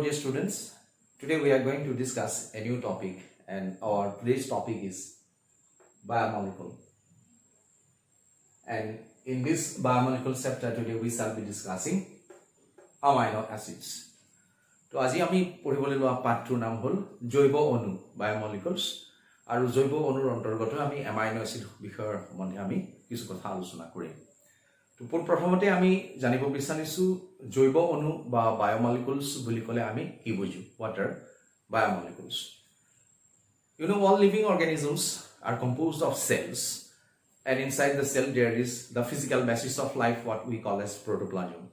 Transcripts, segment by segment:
dear students. Today we are going to discuss a new topic, and our today's topic is biomolecule. And in this biomolecule chapter today we shall be discussing amino acids. So আজি আমি পঢ়িবলৈ লোৱা পাঠটোৰ নাম হ'ল জৈৱ অণু বায়োমলিকুলছ আৰু জৈৱ অণুৰ অন্তৰ্গত আমি এমাইনো এসিড বিষয়ৰ সম্বন্ধে আমি কিছু কথা আলোচনা কৰিম। তো প্ৰথমতে আমি জানিব বিচাৰিছো জৈৱ অণু বা বায়োমলিকুলছ বুলি ক'লে আমি কি বুজো? What are biomolecules? You know, all living organisms are composed of cells, and inside the cell there is the physical basis of life, what we call as protoplasm.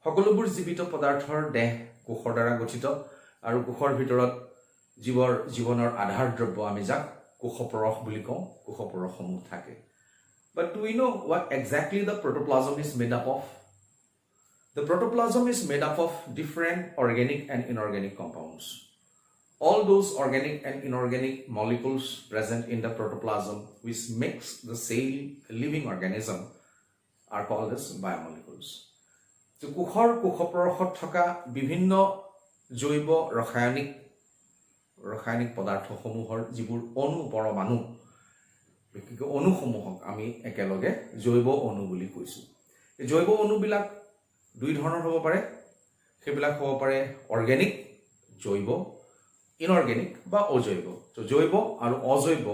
সকলোবোৰ জীৱিত পদাৰ্থৰ দেহ কোষৰ দ্বাৰা গঠিত আৰু কোষৰ ভিতৰত জীৱনৰ আধাৰ দ্ৰব্য আমি যাক কোষপৰশ বুলি কওঁ, কোষপৰশসমূহ থাকে। But do we know what exactly the protoplasm is made up of? The protoplasm is made up of different organic and inorganic compounds. All those organic and inorganic molecules present in the protoplasm which makes the cell living organism are called as biomolecules. So কোষৰ কোষপৰশত থকা বিভিন্ন জৈৱ ৰাসায়নিক পদাৰ্থসমূহৰ যিবোৰ অণু পৰমাণু অণুসমূহক আমি একেলগে জৈৱ অণু বুলি কৈছো। এই জৈৱ অণুবিলাক দুই ধৰণৰ হ'ব পাৰে। সেইবিলাক হ'ব পাৰে অৰ্গেনিক জৈৱ, ইনঅৰ্গেনিক বা অজৈৱ। তো জৈৱ আৰু অজৈৱ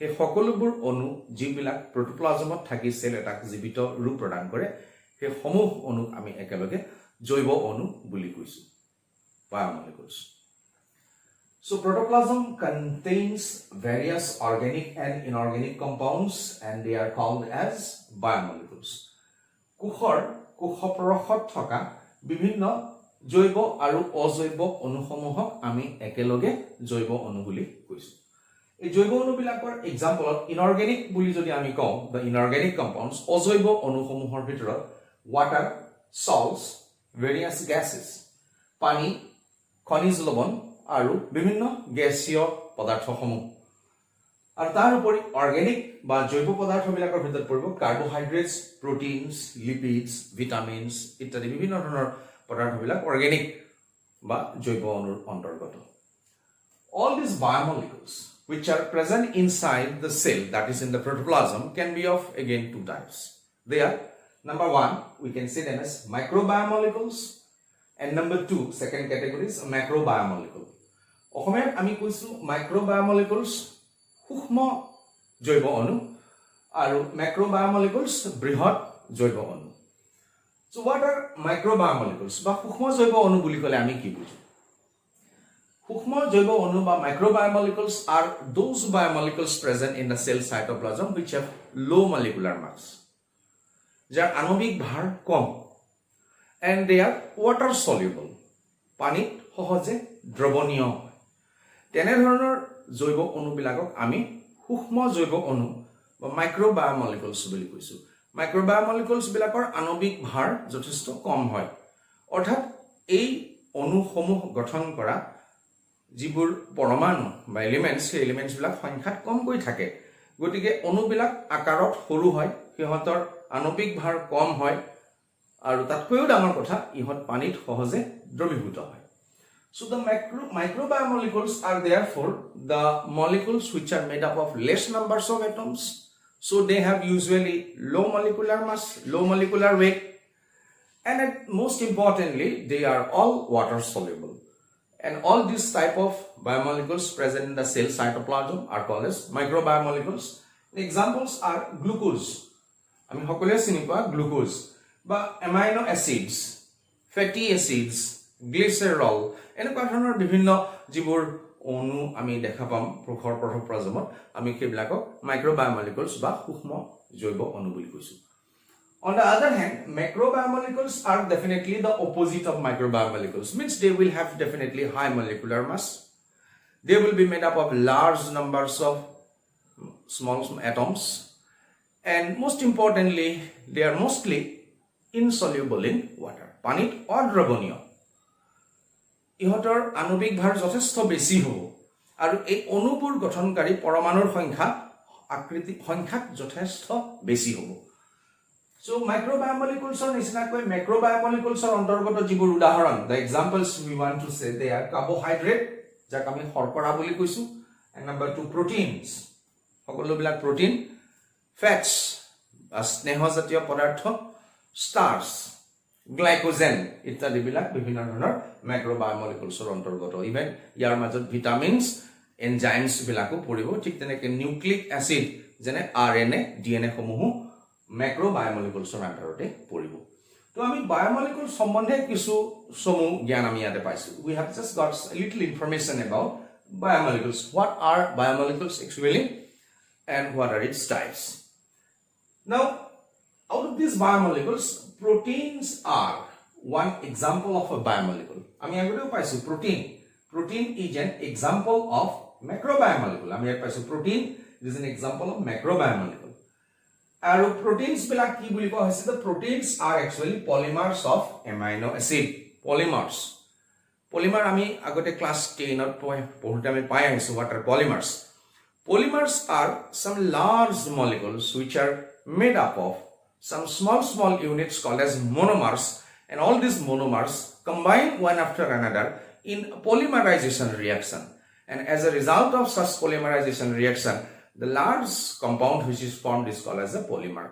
এই সকলোবোৰ অণু যিবিলাক প্ৰটোপ্লাজমত থাকি সেল এটাক জীৱিত ৰূপ প্ৰদান কৰে, সেই সমূহ অণুক আমি একেলগে জৈৱ অণু বুলি কৈছো, biomolecules. So protoplasm contains various organic and inorganic compounds, and they are called as biomolecules. কোষৰ কোষপৰশত থকা বিভিন্ন জৈৱ আৰু অজৈৱ অণুসমূহক আমি একেলগে জৈৱ অণু বুলি কৈছো। এই জৈৱ অণুবিলাকৰ এক্সাম্পলত ইনঅৰ্গেনিক বুলি যদি আমি কওঁ, the inorganic compounds, অজৈৱ অণুসমূহৰ ভিতৰত water, salts, various gases, পানী, খনিজ লৱণ আৰু বিভিন্ন গেছীয় পদাৰ্থসমূহ। আৰু তাৰ উপৰি অৰ্গেনিক বা জৈৱ পদাৰ্থবিলাকৰ ভিতৰত পৰিব কাৰ্বোহাইড্ৰেটছ, প্ৰটিনছ, লিপিডছ, ভিটামিনছ ইত্যাদি বিভিন্ন ধৰণৰ পদাৰ্থবিলাক অৰ্গেনিক বা জৈৱ অণুৰ অন্তৰ্গত। All these biomolecules which are present inside the cell, that is in the protoplasm, can be of again two types. They are number one, we can say them as microbiomolecules, and number two, second category is macrobiomolecule. অসমীয়াত আমি কৈছো মাইক্ৰবায়োমলিকুলছ সূক্ষ্ম জৈৱ অণু আৰু মেক্ৰবায়োমলিকুলছ বৃহৎ জৈৱ অণু। So what are microbiomolecules বা সূক্ষ্ম জৈৱ অণু বুলি ক'লে আমি কি বুজো? সূক্ষ্ম জৈৱ অণু বা microbiomolecules are those biomolecules present in the cell cytoplasm which have low molecular mass, যাৰ আণৱিক ভাৰ কম, and they are water soluble, পানীত সহজে দ্ৰৱণীয়। তেনেধৰণৰ জৈৱ অণুবিলাকক আমি সূক্ষ্ম জৈৱ অণু বা মাইক্ৰবায়োমলিকুলছ বুলি কৈছো। মাইক্ৰবায়োমলিকুলছ বিলাকৰ আণৱিক ভাৰ যথেষ্ট কম হয়, অৰ্থাৎ এই অণুসমূহ গঠন কৰা যিবোৰ পৰমাণু বা এলিমেণ্টছ, সেই এলিমেণ্টছবিলাক সংখ্যাত কমকৈ থাকে। গতিকে অণুবিলাক আকাৰত সৰু হয়, সিহঁতৰ আণৱিক ভাৰ কম হয়, আৰু তাতকৈও ডাঙৰ কথা ইহঁত পানীত সহজে দ্ৰৱীভূত হয়। So the microbiomolecules are therefore the molecules which are made up of less numbers of atoms. So they have usually low molecular mass, low molecular weight, and most importantly, they are all water soluble. And all these type of biomolecules present in the cell cytoplasm are called as microbiomolecules. The examples are glucose. I mean, সকলোৱে চিনি পোৱা glucose, বা amino acids, fatty acids, glycerol, এনেকুৱা ধৰণৰ বিভিন্ন যিবোৰ অণু আমি দেখা পাম কোষৰ প্ৰটোপ্লাজমত, আমি সেইবিলাকক মাইক্ৰবায়োমলিকুলছ বা সূক্ষ্ম জৈৱ অণু বুলি কৈছো। On the other hand, macrobiomolecules are definitely the opposite of microbiomolecules, means they will have definitely high molecular mass. They will be made up of large numbers of small atoms, and most importantly, they are mostly insoluble in water, পানীত অদ্ৰৱণীয়। ইহঁতৰ আণৱিক ভাৰ যথেষ্ট বেছি হ'ব, আৰু এই অণুবোৰ গঠনকাৰী পৰমাণুৰ সংখ্যাত যথেষ্ট বেছি হ'ব। So microbiomolecules or nisinakoi macrobiomolecules or অন্তৰ্গত যিবোৰ উদাহৰণ, the examples we want to say they are carbohydrate যাক আমি শৰ্কৰা বুলি কৈছো, and number 2 proteins সকলোবিলাক protein, fats স্নেহজাতীয় পদাৰ্থ, starch, glycogen ইত্যাদি বিলাক বিভিন্ন ধৰণৰ macrobiomolecules or অন্তৰ্গত, even ইয়াৰ মাজত vitamins, enzymes বিলাকো পৰিব, ঠিক তেনেকৈ নিউক্লিক এসিড যেনে RNA DNA সমূহ macrobiomolecules আন্ডাৰতে পৰিব। তো আমি বায়োমলিকুল সম্বন্ধে কিছু সমূহ জ্ঞান আমি ইয়াতে পাইছো। We have just got a little information about biomolecules. What are biomolecules actually and what are its types? Now, out of these biomolecules, proteins are one example of a biomolecule. আমি আগতেও পাইছো protein. Protein is an example of macrobiomolecule. আমি ইয়াত পাইছো protein is an example of macrobiomolecule. আৰু proteins বিলাক কি বুলি কোৱা হৈছে? The proteins are actually polymers of amino acid. Polymer আমি আগতে ক্লাছ 10 ত পঢ়োতে আমি পাই আহিছো what are polymers. Polymers are some large molecules which are made up of some small units called as monomers, and all these monomers combine one after another in polymerization reaction, and as a result of such polymerization reaction the large compound which is formed is called as a polymer.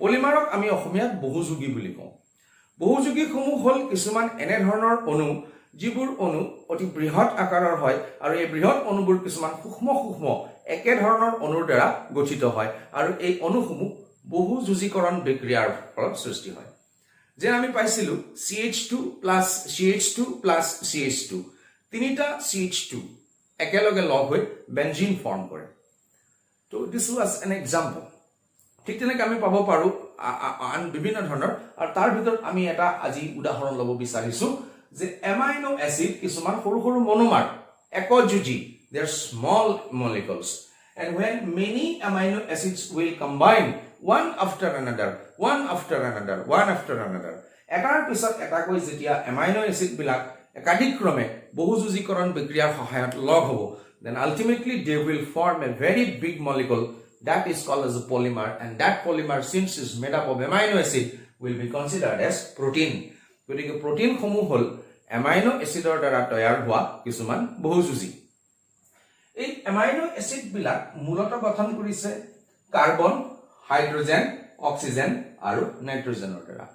Polymerক আমি অসমীয়াত বহুযোগী বুলি কওঁ। বহুযোগী সমূহ হল কিছুমান এনে ধৰণৰ অণু যিবোৰ অণু অতি বৃহৎ আকাৰৰ হয় আৰু এই বৃহৎ অণুবোৰ কিছুমান সূক্ষ্ম একে ধৰণৰ অণুৰ দ্বাৰা গঠিত হয় আৰু এই অণুসমূহ বহুযোজীকৰণ বিক্ৰিয়াৰ ফলত সৃষ্টি হয়। যে আমি পাইছিলো CH2 plus CH2 তিনিটা CH2 একেলগে লগ হৈ বেনজিন ফৰ্ম কৰে। So this was an example. ঠিক তেনেকৈ আমি পাব পাৰো আন বিভিন্ন ধৰণৰ, আৰু তাৰ ভিতৰত আমি এটা আজি উদাহৰণ ল'ব বিচাৰিছো যে এমাইনো এসিড কিছুমান সৰু মনোমাৰ একযোজী, they are small molecules, and when many amino acids will combine one after another এটাৰ পিছত এটাকৈ যেতিয়া এমাইনো এসিড বিলাক একাধিক্ৰমে বহুযোজীকৰণ বিক্ৰিয়াৰ সহায়ত লগ হ'ব, then ultimately they will form a very big molecule that is called as a polymer, and that polymer, since is made up of amino acid, will be considered as protein. গতিকে protein সমূহ হল amino acidৰ দ্বাৰা তৈয়াৰ হোৱা কিছুমান বহুযোজী। এই amino acid বিলাক মূলত গঠন কৰিছে কাৰ্বন, হাইড্ৰোজেন, অক্সিজেন আৰু নাইট্ৰজেনৰ দ্বাৰা।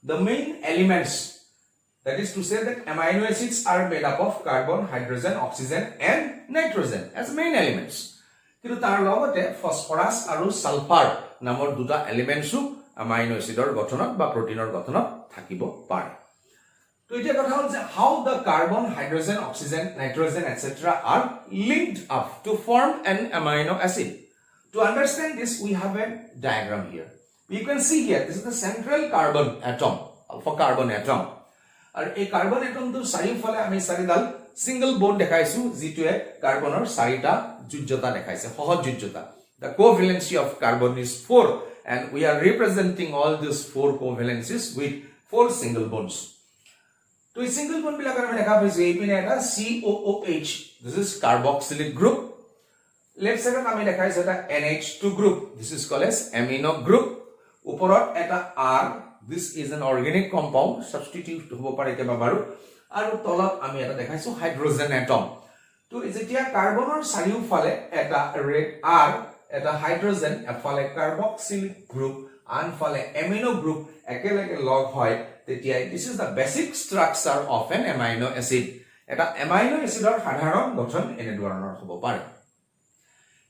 The main elements, that is to say that amino acids are made up of carbon, hydrogen, oxygen and nitrogen as main elements. কিন্তু তাৰ লগতে ফসফৰাছ আৰু সালফাৰ নামৰ দুটা এলিমেন্টসও amino acidৰ গঠনত বা প্ৰটিনৰ গঠনত থাকিব পাৰে। তো এতিয়া কথা হ'ল যে how the carbon, hydrogen, oxygen, nitrogen etc. are linked up to form an amino acid. To understand this, we have a diagram here. You can see here, this is the central carbon atom, alpha carbon atom. আৰু এই carbon এটমটোৰ চাৰিওফালে আমি চাৰিডাল single bond দেখাইছো, যিটোৱে কাৰ্বনৰ চাৰিটা যোজ্যতা দেখাইছে, সহজ যোজ্যতা। The covalency of carbon is 4, and we are representing all these 4 covalencies with 4 single bonds. তো এই সিঙ্গল বন্ড বিলাকৰ আমি দেখা পাইছো এইপিনে এটা COOH, this is carboxylic group. Left সাইডত আমি দেখাইছো এটা NH2 group, this is called as amino group. ওপৰত এটা R, this is an organic compound, substitute হ'ব পাৰে কেবা বাৰু, আৰু তলত আমি এটা দেখাইছো হাইড্ৰোজেন এটম। তো যেতিয়া কাৰ্বনৰ চাৰিওফালে এটা ৰেড R, এটা হাইড্ৰোজেন, এফালে কাৰ্বক্সিলিক গ্ৰুপ, আনফালে এমিনো গ্ৰুপ একেলগে লগ হয়, তেতিয়া this is the basic structure of an amino acid. এটা এমাইনো এসিডৰ সাধাৰণ গঠন এনে ধৰণৰ হ'ব পাৰে।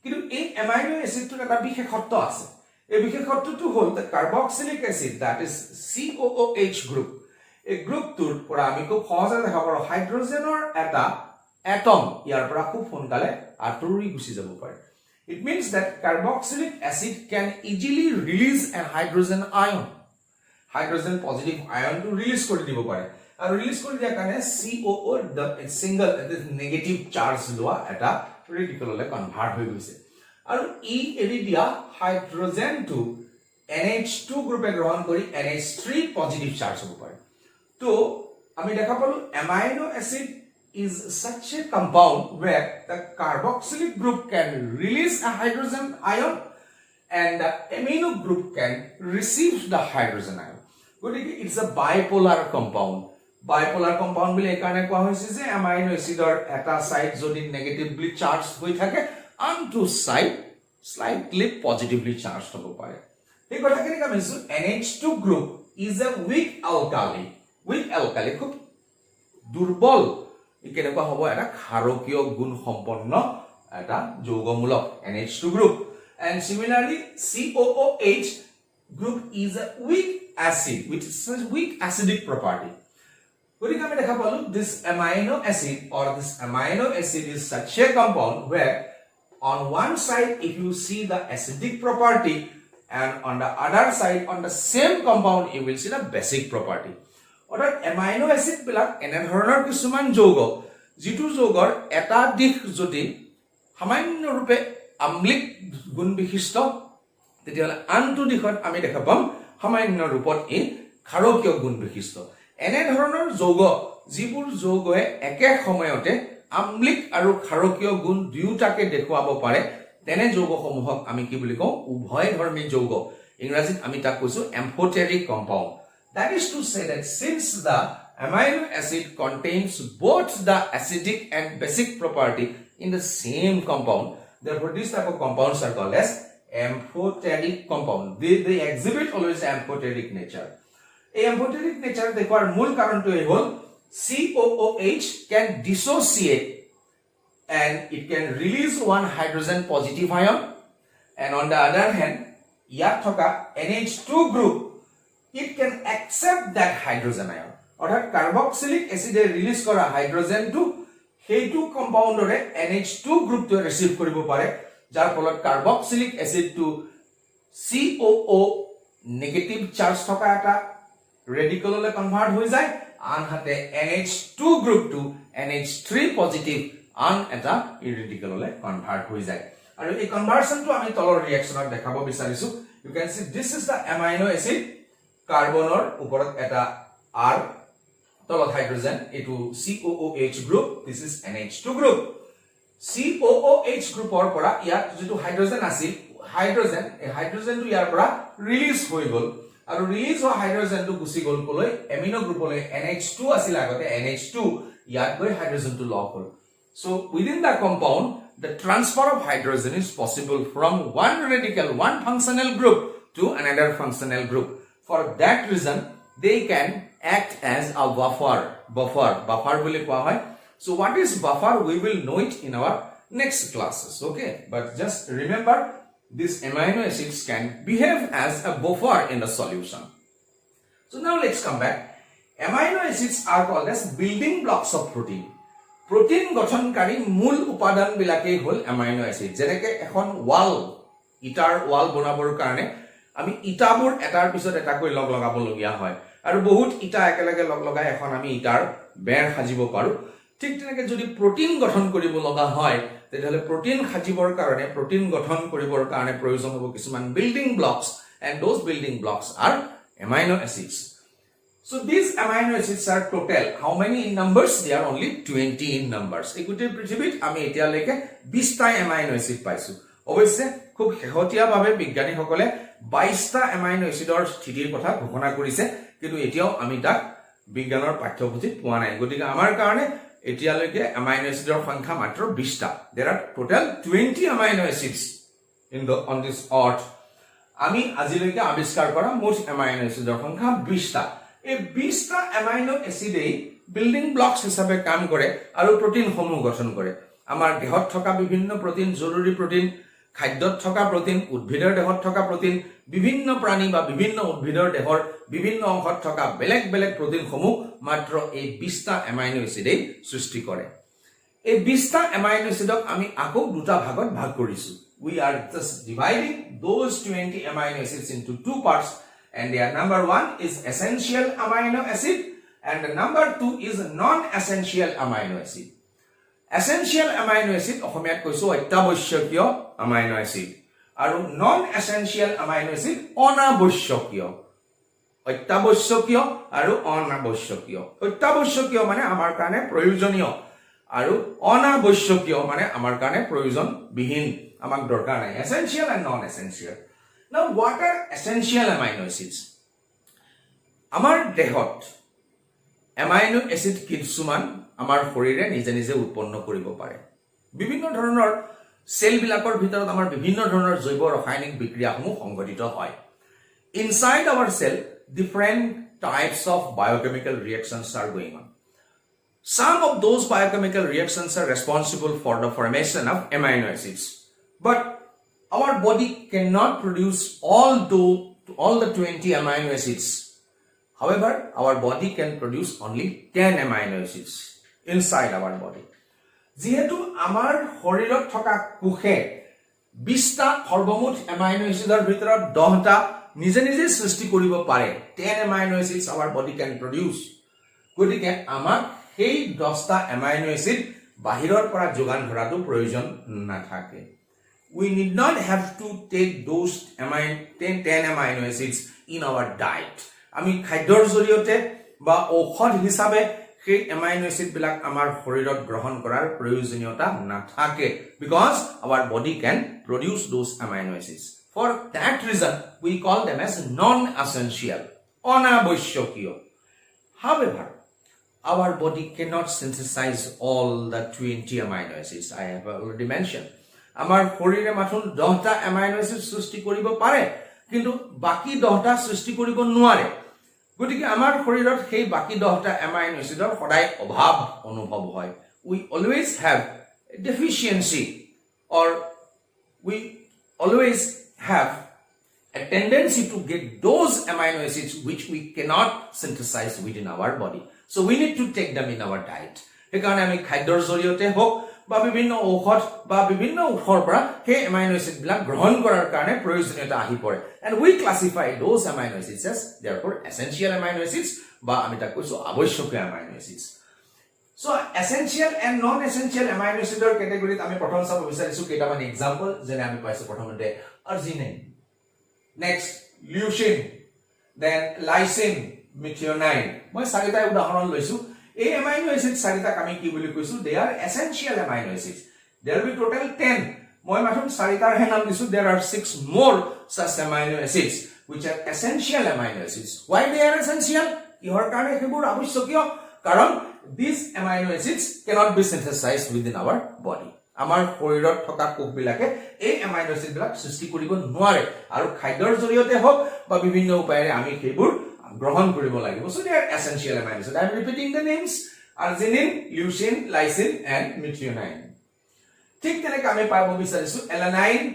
কিন্তু এই এমাইনো এসিডটোৰ এটা বিশেষত্ব আছে। এই বিশেষত্বটো হ'ল the carboxylic acid, that is COOH group. এই গ্ৰুপটোৰ পৰা আমি খুব সহজে দেখা পাৰো হাইড্ৰোজেনৰ এটা এটম ইয়াৰ পৰা খুব সোনকালে আঁতৰি গুচি যাব পাৰে। It means that carboxylic acid can easily release a hydrogen ion. Hydrogen positive ion to release কৰি দিব পাৰে, আৰু ৰিলিজ কৰি দিয়াৰ কাৰণে COO the single negative charge লোৱা এটা ৰেডিকেললৈ কনভাৰ্ট হৈ গৈছে, আৰু ই এৰি দিয়া হাইড্ৰোজেনটো NH2 গ্ৰুপে গ্ৰহণ কৰি NH3 পজিটিভ চাৰ্জ হ'ব পাৰে। তো আমি দেখা পালো amino acid is such a compound where the carboxylic group can release a hydrogen ion, and the amino group can receive the hydrogen ion. গতিকে it's a bipolar compound. Bipolar compound বুলি একাৰণে কোৱা হৈছে যে amino acidৰ এটা side যদি negatively charge হৈ থাকে আনটো সাইড slightly positively charged হ'ব পাৰে এই কথাখিনি কৈছো NH2 group is a weak alkali খুব দুৰ্বল কেনেকুৱা হ'ব এটা ক্ষাৰকীয় গুণ সম্পন্ন এটা যৌগমূলক NH2 group and similarly COOH group is a weak acid which is a weak acidic property গতিকে আমি দেখা পালো this amino acid is such a compound where on one side if you see the acidic property and on the other side on the same compound you will see the basic property অৰ্থাৎ amino acid বিলাক এনে ধৰণৰ কিছুমান যৌগ যিটো যৌগৰ এটা দিশ যদি সামান্য ৰূপে আম্লিক গুণ বিশিষ্ট তেতিয়াহলে আনটো দিশত আমি দেখা পাম সামান্য ৰূপত ই ক্ষাৰকীয় গুণ বিশিষ্ট এনে ধৰণৰ যৌগ যিবোৰ যৌগয়ে একে সময়তে আম্লিক আৰু ক্ষাৰকীয় গুণ দুয়োটাকে দেখুৱাব পাৰে তেনে যৌগসমূহক আমি কি বুলি কওঁ উভয়ধৰ্মী যৌগ ইংৰাজীত আমি তাক কৈছো amphoteric compound that is to say that since the amino acid contains both the acidic and basic property in the same compound therefore this type of compounds are called as amphoteric compound they exhibit always amphoteric nature a amphoteric nature দেখুৱাৰ মূল কাৰণটো এই হ'ল COOH can dissociate and it can release one hydrogen positive ion and on the other hand ইয়াত থকা NH2 group it can accept that hydrogen ion অৰ্থাৎ carboxylic এসিডে release কৰা হাইড্ৰোজেনটো সেইটো কম্পাউণ্ডৰে NH2 গ্ৰুপটো ৰিসিভ কৰিব পাৰে যাৰ ফলত কাৰ্বক্সিলিক এসিডটো COO নেগেটিভ চাৰ্জ থকা এটা ৰেডিকেললৈ কনভাৰ্ট হৈ যায় আনহাতে NH2 গ্ৰুপটো NH3 পজিটিভ আন এটা ইৰেডিকেললৈ কনভাৰ্ট হৈ যায় আৰু এই কনভাৰ্সনটো আমি তলৰ ৰিঅ্যাকচনত দেখাব বিচাৰিছো you can see this is the amino acid কাৰ্বনৰ ওপৰত এটা R তলত হাইড্ৰোজেন এটো COOH group this is NH2 group COOH গ্ৰুপৰ পৰা ইয়াত যেটো হাইড্ৰোজেন আছিল হাইড্ৰোজেনটো ইয়াৰ পৰা ৰিলিজ হৈ গল আৰু ৰিলিজ হোৱা হাইড্ৰোজেনটো গুছি গল কলৈ এমিনো গ্ৰুপলৈ NH2 আছিল আগতে NH2 ইয়াত গৈ হাইড্ৰোজেনটো লগ হ'ল so within the compound the transfer of hydrogen is possible from one radical one functional group to another functional group for that reason they can act as a buffer বুলি কোৱা হয় so what is buffer we will know it in our next classes okay but just remember these amino acids can behave as a buffer in the solution so now let's come back amino acids are called as building blocks of protein protein গঠনকাৰী মূল উপাদান বিলাকেই হল amino acid যেনেকৈ এখন ইটাৰ ওয়াল বনাবৰ কাৰণে আমি ইটাবোৰ এটাৰ পিছত এটা কৈ লগাব লগিয়া হয় আৰু বহুত ইটা একেলগে লগাই এখন আমি ইটাৰ বেৰ সাজিব পাৰো ঠিক তেনেকৈ যদি প্ৰটিন গঠন কৰিব লগা হয় তেতিয়াহলে প্ৰটিন সাজিবৰ কাৰণে প্ৰটিন গঠন কৰিবৰ কাৰণে প্ৰয়োজন হ'ব কিছুমান building blocks and those building blocks are amino acids so these amino acids are total how many in numbers they are only 20 in numbers একুটি পৃথিৱীত আমি এতিয়ালৈকে 20টা amino acid পাইছো অৱশ্যে খুব হেহতিয়াভাৱে বিজ্ঞানীসকলে 22টা amino acidৰ স্থিতিৰ কথা ঘোষণা কৰিছে কিন্তু এতিয়াও আমি তাক বিজ্ঞানৰ পাঠ্যপুথিত পোৱা নাই গতিকে আমাৰ কাৰণে এতিয়ালৈকে amino acidৰ সংখ্যা মাত্ৰ 20টা there are total 20 amino acids on this earth আমি আজিলৈকে আৱিষ্কাৰ কৰা মুঠ amino acidৰ সংখ্যা 20টা এই 20টা amino acid বিল্ডিং ব্লকস হিচাপে কাম কৰে আৰু প্ৰটিন সমূহ গঠন কৰে আমাৰ দেহত থকা বিভিন্ন প্ৰটিন জৰুৰী প্ৰটিন খাদ্যত থকা প্ৰটিন উদ্ভিদৰ দেহত থকা প্ৰটিন বিভিন্ন প্ৰাণী বা বিভিন্ন উদ্ভিদৰ দেহৰ বিভিন্ন অংশত থকা বেলেগ বেলেগ প্ৰটিন সমূহ মাত্ৰ এই 20টা amino acid সৃষ্টি কৰে এই 20টা amino acidক আমি আকৌ দুটা ভাগত ভাগ কৰিছো we are just dividing those 20 amino acids into two parts and their number 1 is essential amino acid and the number 2 is non-essential amino acid essential amino acid অসমীয়াত কৈছো অত্যাৱশ্যকীয় amino acid আৰু non-essential amino acid অনাৱশ্যকীয় অত্যাৱশ্যকীয় আৰু অনাৱশ্যকীয় অত্যাৱশ্যকীয় মানে আমাৰ কাৰণে প্ৰয়োজনীয় আৰু অনাৱশ্যকীয় মানে আমাৰ কাৰণে প্ৰয়োজন বিহীন আমাক দৰকাৰ নাই essential and non-essential Now, what are essential amino acids? Amar dehot amino acid কিছুমান আমাৰ শৰীৰে নিজে নিজে উৎপন্ন কৰিব পাৰে বিভিন্ন ধৰণৰ সেল বিলাকৰ ভিতৰত আমাৰ বিভিন্ন ধৰণৰ জৈৱ ৰাসায়নিক বিক্ৰিয়াসমূহ সংঘটিত হয় inside our cell different types of biochemical reactions are going on some of those biochemical reactions are responsible for the formation of amino acids but our body cannot produce all the 20 amino acids. However, our body can produce only 10 amino acids inside our body. যেহেতু আমাৰ শৰীৰত থকা কোষে 20টা সৰ্বমুঠ amino acidsৰ ভিতৰত 10টা নিজে নিজে সৃষ্টি কৰিব পাৰে 10 amino acids our body can produce. গতিকে আমাক সেই 10টা amino acid বাহিৰৰ পৰা যোগান ধৰাটো প্ৰয়োজন নাথাকে. We need not have to take those 10 amino acids in our diet. আমি খাদ্যৰ জৰিয়তে বা ঔষধ হিচাপে সেই amino acid বিলাক আমাৰ শৰীৰত গ্ৰহণ কৰাৰ প্ৰয়োজনীয়তা নাথাকে because our body can produce those amino acids. For that reason, we call them as non-essential, অনাবশ্যকীয়. However, our body cannot synthesize all the 20 amino acids I have already mentioned. আমাৰ শৰীৰে মাত্ৰ 10টা amino acid সৃষ্টি কৰিব পাৰে কিন্তু বাকি 10টা সৃষ্টি কৰিব নোৱাৰে গতিকে আমাৰ শৰীৰত সেই বাকি 10টা amino acidৰ সদায় অভাৱ অনুভৱ হয় we always have a deficiency or we always have a tendency to get those amino acids which we cannot synthesize within our body so we need to take them in our diet সেইকাৰণে আমি খাদ্যৰ জৰিয়তে হোক বা বিভিন্ন ঔষধ বা বিভিন্ন উৎসৰ পৰা সেই amino acid বিলাক গ্ৰহণ কৰাৰ কাৰণে প্ৰয়োজনীয়তা আহি পৰে and we classify those amino acids as therefore essential amino acids বা আমি তাক কৈছো আৱশ্যকীয় amino acids so essential and non essential amino acidৰ ক্যাটেগৰীত আমি প্ৰথম চাব বিচাৰিছো কেইটামান এক্সাম্পল যেনে আমি পাইছো প্ৰথমতে arginine next leucine then lysine methionine মই চাৰিটা উদাহৰণ লৈছো এই amino acids চাৰিটা আমি কি বুলি কৈছো they are essential amino acids there will be total 10 মই মাত্ৰ চাৰিটাৰ হে নাম দিছো there are 6 more such amino acids which are essential amino acids why they are essential ইহৰ কাৰণে হেবোৰ আৱশ্যকীয় কাৰণ these amino acids cannot be synthesized within our body আমাৰ শৰীৰত থকা কোষবিলাকে এই amino acid বিলাক সৃষ্টি কৰিব নোৱাৰে আৰু খাদ্যৰ জৰিয়তে হোক বা বিভিন্ন উপায়েৰে আমি হেবোৰ গ্ৰহণ কৰিব লাগিব so they are essential amino acids I am repeating the names arginine leucine lysine and methionine ঠিক তেনেকৈ আমি পাব বিচাৰিছো alanine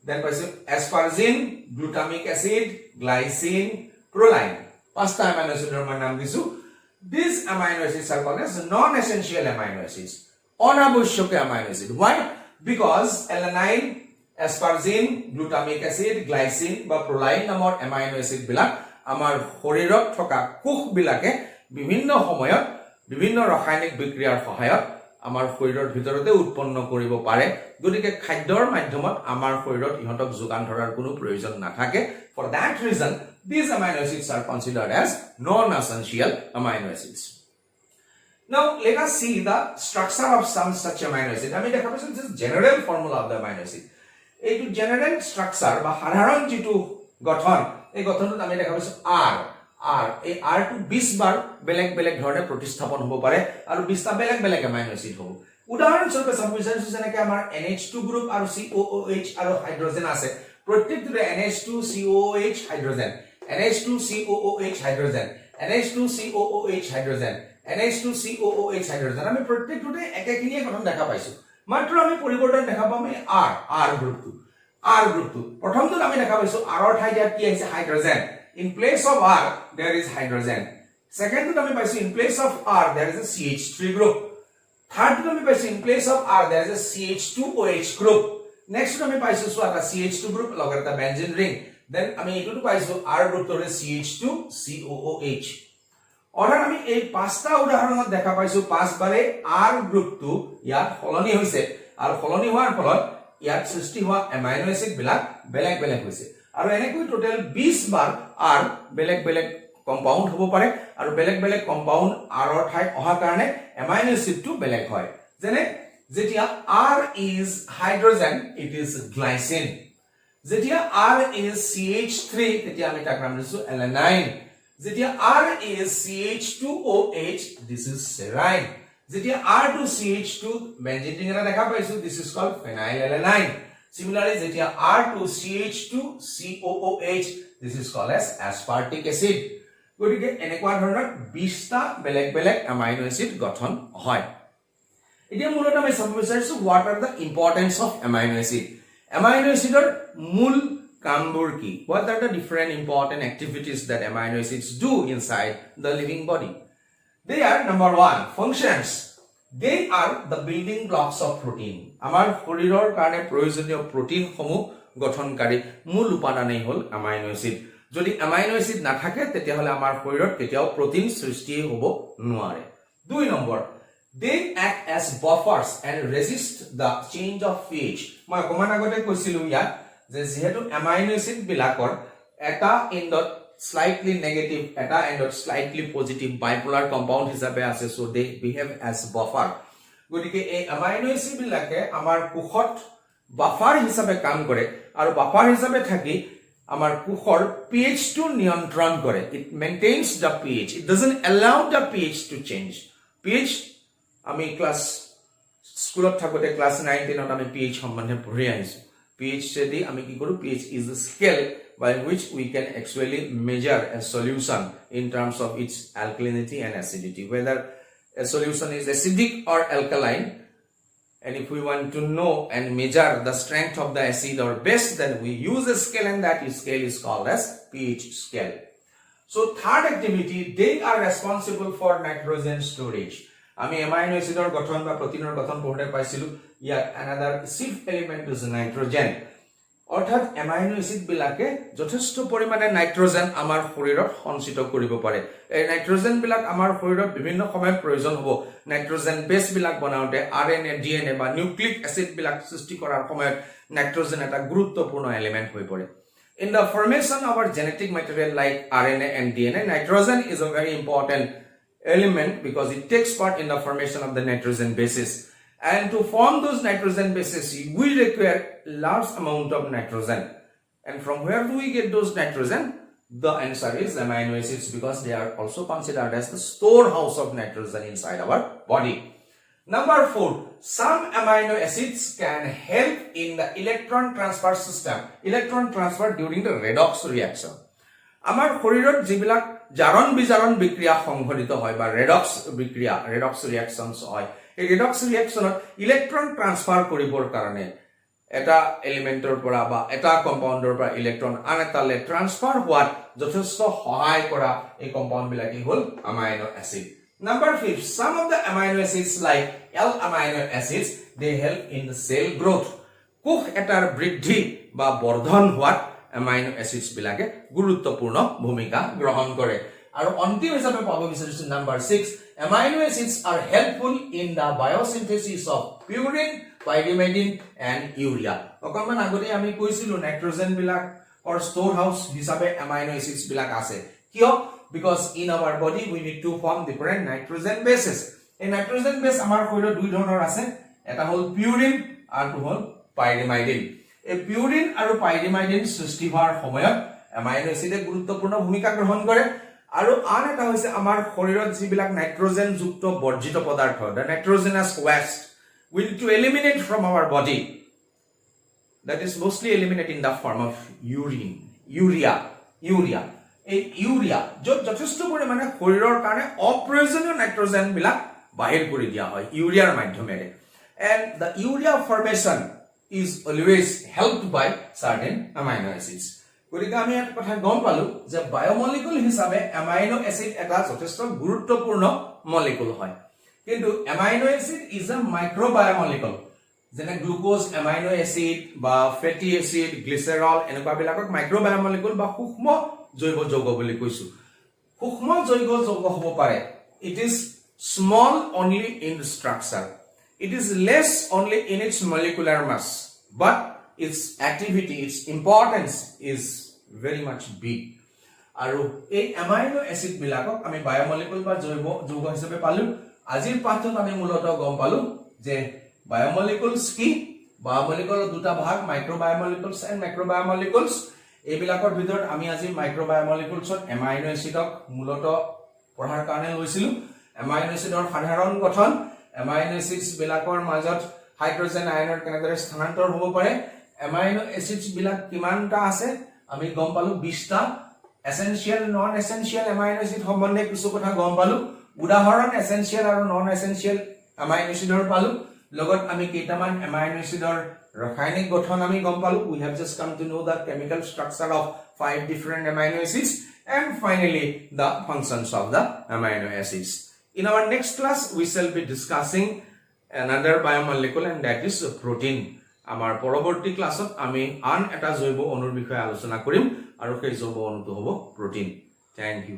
then পাইছো asparagine glutamic acid glycine proline পাঁচটা amino acidৰ নাম দিছো these amino acids are called as non essential amino acids অনাবশ্যকীয় amino acid why because alanine asparagine glutamic acid glycine বা proline নামৰ amino acid বিলাক আমাৰ শৰীৰত থকা কোষ বিলাকে বিভিন্ন সময়ত বিভিন্ন ৰাসায়নিক বিক্ৰিয়াৰ সহায়ত আমাৰ শৰীৰৰ ভিতৰতে উৎপন্ন কৰিব পাৰে গতিকে খাদ্যৰ মাধ্যমত আমাৰ শৰীৰত ইহঁতক যোগান ধৰাৰ কোনো প্ৰয়োজন নাথাকে for that reason these amino acids are considered as non essential amino acids now let us see the structure of some such amino acid আমি দেখা পাইছো this general formula of the amino acid এইটো general structure বা সাধাৰণ যেটো গঠন এই গঠনটো আমি দেখা পাইছো R এই R টো 20 বাৰ বেলেগ বেলেগ ধৰণে প্ৰতিস্থাপন হ'ব পাৰে আৰু 20টা বেলেগ বেলেগ amino acid হ'ব উদাহৰণ স্বৰূপে চাব বিচাৰিছো যেনেকৈ আমাৰ NH2 গ্ৰুপ আৰু COOH আৰু হাইড্ৰোজেন আছে প্ৰত্যেকটোৰে NH2 COOH hydrogen NH2 COOH hydrogen NH2 COOH hydrogen NH2 COOH hydrogen আমি প্ৰত্যেকটোতে একেখিনিয়ে গঠন দেখা পাইছো মাত্ৰ আমি পৰিৱৰ্তন দেখা পাম এই R গ্ৰুপটো প্ৰথমটো আমি দেখা পাইছো R ৰ ঠাইত কি আছে hydrogen in place of R there is hydrogen second to আমি পাইছো in place of R there is a CH3 group third to আমি পাইছো in place of R there is a CH2OH group next to আমি পাইছো so এটা CH2 group লগৰ এটা benzene ring then আমি এটো পাইছো R group তৰে CH2 COOH অৰ্থাৎ আমি এই পাঁচটা উদাহৰণত দেখা পাইছো পাঁচ বাৰে R গ্ৰুপটো ইয়াত ফলনি হৈছে আৰু ফলনি হোৱাৰ ফলত ইয়াত সৃষ্টি হোৱা amino acid বিলাক বেলেগ বেলেগ হৈছে আৰু এনেকৈ টোটাল 20 বাৰ R বেলেগ বেলেগ কম্পাউন্ড হ'ব পাৰে আৰু বেলেগ বেলেগ কম্পাউন্ড R ৰ ঠাইত অহা কাৰণে amino acid টো বেলেগ হয় যেনে যেতিয়া R is hydrogen it is glycine যেতিয়া R is CH3 তেতিয়া আমি তাক নাম দিছো alanine যেতিয়া R is CH2OH this is serine যেতিয়া R to CH2 benzene ring এটা দেখা পাইছো this is called phenylalanine similarly যেতিয়া R to CH2 COOH this is called as aspartic acid গতিকে এনেকুৱা ধৰণৰ 20 টা বেলেগ বেলেগ অ্যামাইনো এসিড গঠন হয় এতিয়া মূলত আমি চাব বিচাৰিছো what are the importance of amino acid amino acidৰ মূল কামবোৰ কি what are the different important activities that amino acids do inside the living body they are number 1 functions they are the building blocks of protein আমাৰ শৰীৰৰ কাৰণে প্ৰয়োজনীয় protein সমূহ গঠনকাৰী মূল উপাদানেই হল amino acid যদি amino acid নাথাকে তেতিয়া হলে আমাৰ শৰীৰত কেতিয়াও প্ৰটিন সৃষ্টি হ'ব নোৱাৰে 2 number they act as buffers and resist the change of pH মই অকমান আগতে কৈছিলো ইয়াত যে যেহেতু amino acid বিলাকৰ এটা এন্ডত slightly negative eta endot slightly positive bipolar compound hisabe ase so they behave as buffer godike ei amino acid bilake amar kukhot buffer hisabe kaam kore aru buffer hisabe thaki amar kukhor pH to niyantron kore it maintains the pH it doesn't allow the pH to change pH ami class school of thakote class 9 10 ot ami pH sambandhe pori aisu pH sedi ami ki koru pH is the scale by which we can actually measure a solution in terms of its alkalinity and acidity whether a solution is acidic or alkaline and if we want to know and measure the strength of the acid or base then we use a scale and that scale is called as pH scale so third activity they are responsible for nitrogen storage ami amino acid or গঠন বা প্ৰোটিনৰ গঠন পঢ়তে পাইছিলো ইয়াত another chief element is nitrogen অৰ্থাৎ amino acid বিলাকে যথেষ্ট পৰিমাণে নাইট্ৰোজেন আমাৰ শৰীৰত সঞ্চিত কৰিব পাৰে এই নাইট্ৰোজেন বিলাক আমাৰ শৰীৰত বিভিন্ন সময়ত প্ৰয়োজন হ'ব নাইট্ৰোজেন বেস বিলাক বনাওতে আৰএনএ ডিএনএ বা নিউক্লিক অ্যাসিড বিলাক সৃষ্টি কৰাৰ সময়ত নাইট্ৰোজেন এটা গুৰুত্বপূৰ্ণ এলিমেন্ট হৈ পৰে in the formation of our genetic material like RNA and DNA nitrogen is a very important element because it takes part in the formation of the nitrogen bases and to form those nitrogen bases we require large amount of nitrogen and from where do we get those nitrogen the answer is amino acids because they are also considered as the storehouse of nitrogen inside our body number 4 some amino acids can help in the electron transfer system electron transfer during the redox reaction আমাৰ শৰীৰত যিবিলাক জাৰণ বিজাৰণ বিক্ৰিয়া সংঘটিত হয় বা redox বিক্ৰিয়া redox reactions হয় এই redox reactionত ইলেক্ট্ৰন ট্ৰান্সফাৰ কৰিবৰ কাৰণে এটা এলিমেন্টৰ পৰা বা এটা কম্পাউণ্ডৰ পৰা ইলেক্ট্ৰন আন এটালে ট্ৰান্সফাৰ হোৱাত যথেষ্ট সহায় কৰা এই compound বিলাকি hall amino acid number 5 some of the amino acids like L-amino acids they help in the cell growth কোষ এটাৰ বৃদ্ধি বা বৰ্ধন হোৱাত amino acids বিলাকে গুৰুত্বপূৰ্ণ ভূমিকা গ্ৰহণ কৰে আৰু অন্তিম হিচাপে পাব বিচাৰিছো number 6 amino acids are helpful in the biosynthesis of purine pyrimidine and urea অকমান আগতে আমি কৈছিলো নাইট্ৰজেন বিলাক or storehouse হিচাপে amino acids বিলাক আছে কিয় because in our body we need to form different nitrogen bases এই nitrogen base আমাৰ শৰীৰত দুই ধৰণৰ আছে এটা হল purine আৰু হল pyrimidine এই purine আৰু pyrimidine সৃষ্টি হোৱাৰ সময়ত amino acid গুৰুত্বপূৰ্ণ ভূমিকা গ্ৰহণ কৰে আৰু আন এটা হৈছে আমাৰ শৰীৰত যিবিলাক নাইট্ৰজেন যুক্ত বৰ্জিত পদাৰ্থ the nitrogenous waste we need to eliminate from our body that is mostly eliminated in the form of urea এই ইউৰিয়া যথেষ্ট পৰিমাণে শৰীৰৰ কাৰণে অপ্ৰয়োজনীয় নাইট্ৰজেন বিলাক বাহিৰ কৰি দিয়া হয় ইউৰিয়াৰ মাধ্যমেৰে and the urea formation is always helped by certain amino acids গতিকে আমি এটা কথা গম পালো যে বায়োমলিকুল হিচাপে অ্যামাইনো অ্যাসিড এটা যথেষ্ট গুৰুত্বপূৰ্ণ মলিকুল হয় কিন্তু অ্যামাইনো অ্যাসিড ইজ আ মাইক্ৰোবায়োমলিকুল যেনে গ্লুকোজ অ্যামাইনো অ্যাসিড বা ফেটি অ্যাসিড গ্লিসেৰল এনেকুৱা বিলাকক মাইক্ৰোবায়োমলিকুল বা সূক্ষ্ম জৈৱ যৌগ বুলি কৈছো সূক্ষ্ম জৈৱ যৌগ হ'ব পাৰে it is small only in structure it is less only in its molecular mass but its activity its importance is very much big আৰু এই অ্যামাইনো অ্যাসিড বিলাকক আমি বায়োমলিকুল বা জৈৱ যৌগ হিচাপে পালো আজিৰ পাঠত আমি মূলত গম পালো যে বায়োমলিকুলস কি বায়োমলিকুলৰ দুটা ভাগ মাইক্ৰোবায়োমলিকুলছ এণ্ড মেক্ৰোবায়োমলিকুলছ এইবিলাকৰ ভিতৰত আমি আজি মাইক্ৰোবায়োমলিকুলছত এমাইনো এচিডক মূলতঃ পঢ়াৰ কাৰণে লৈছিলো এমাইনো এচিডৰ সাধাৰণ গঠন এমাইনো এচিডছ বিলাকৰ মাজত হাইড্ৰোজেন আয়নৰ কেনেদৰে স্থানান্তৰ হ'ব পাৰে এমাইনো এচিডছ বিলাক কিমানটা আছে আমি গম পালো 20টা essential non essential amino acid সম্বন্ধে কিছু কথা গম পালো উদাহৰণ এসেনশিয়াল আৰু নন এসেনশিয়াল এমাইনো এচিডৰ পালো লগত আমি কেইটামান এমাইনো এচিডৰ ৰাসায়নিক গঠন আমি গম পালো we have just come to know the chemical structure of 5 different amino acids and finally the functions of the amino acids in our next class we shall be discussing another biomolecule and that is protein আমাৰ পৰৱৰ্তী ক্লাছত আমি আন এটা জৈৱ অণুৰ বিষয়ে আলোচনা কৰিম আৰু সেই জৈৱ অণুটো হ'ব protein thank you